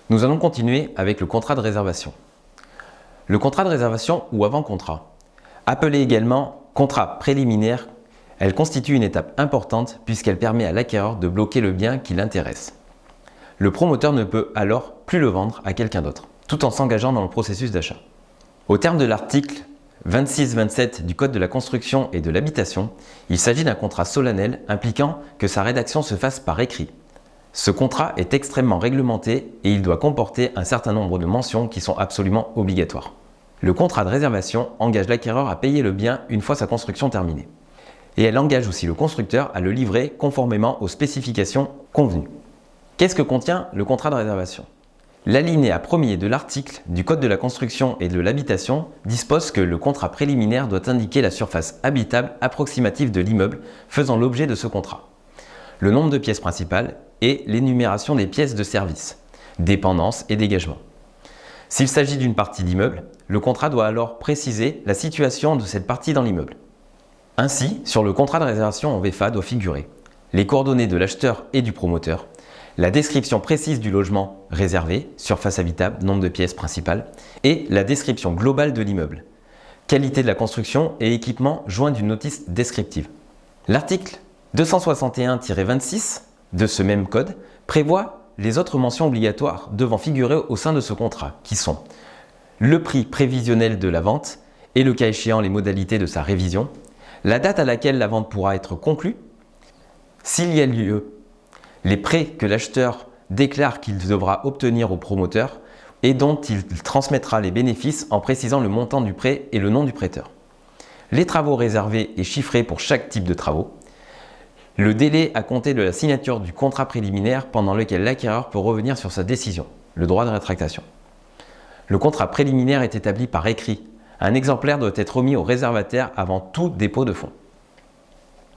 Nous allons continuer avec le contrat de réservation. Le contrat de réservation ou avant-contrat, appelé également contrat préliminaire, elle constitue une étape importante puisqu'elle permet à l'acquéreur de bloquer le bien qui l'intéresse. Le promoteur ne peut alors plus le vendre à quelqu'un d'autre, tout en s'engageant dans le processus d'achat. Au terme de l'article 26-27 du Code de la construction et de l'habitation, il s'agit d'un contrat solennel impliquant que sa rédaction se fasse par écrit. Ce contrat est extrêmement réglementé et il doit comporter un certain nombre de mentions qui sont absolument obligatoires. Le contrat de réservation engage l'acquéreur à payer le bien une fois sa construction terminée. Et elle engage aussi le constructeur à le livrer conformément aux spécifications convenues. Qu'est-ce que contient le contrat de réservation ? L'alinéa 1er de l'article du Code de la construction et de l'habitation dispose que le contrat préliminaire doit indiquer la surface habitable approximative de l'immeuble faisant l'objet de ce contrat, le nombre de pièces principales et l'énumération des pièces de service, dépendances et dégagements. S'il s'agit d'une partie d'immeuble, le contrat doit alors préciser la situation de cette partie dans l'immeuble. Ainsi, sur le contrat de réservation en VFA doit figurer les coordonnées de l'acheteur et du promoteur, la description précise du logement réservé, surface habitable, nombre de pièces principales, et la description globale de l'immeuble, qualité de la construction et équipement joint d'une notice descriptive. L'article 261-26 de ce même code prévoit les autres mentions obligatoires devant figurer au sein de ce contrat, qui sont le prix prévisionnel de la vente et le cas échéant les modalités de sa révision, la date à laquelle la vente pourra être conclue, s'il y a lieu, les prêts que l'acheteur déclare qu'il devra obtenir au promoteur et dont il transmettra les bénéfices en précisant le montant du prêt et le nom du prêteur, les travaux réservés et chiffrés pour chaque type de travaux, le délai à compter de la signature du contrat préliminaire pendant lequel l'acquéreur peut revenir sur sa décision, le droit de rétractation. Le contrat préliminaire est établi par écrit. Un exemplaire doit être remis au réservataire avant tout dépôt de fonds.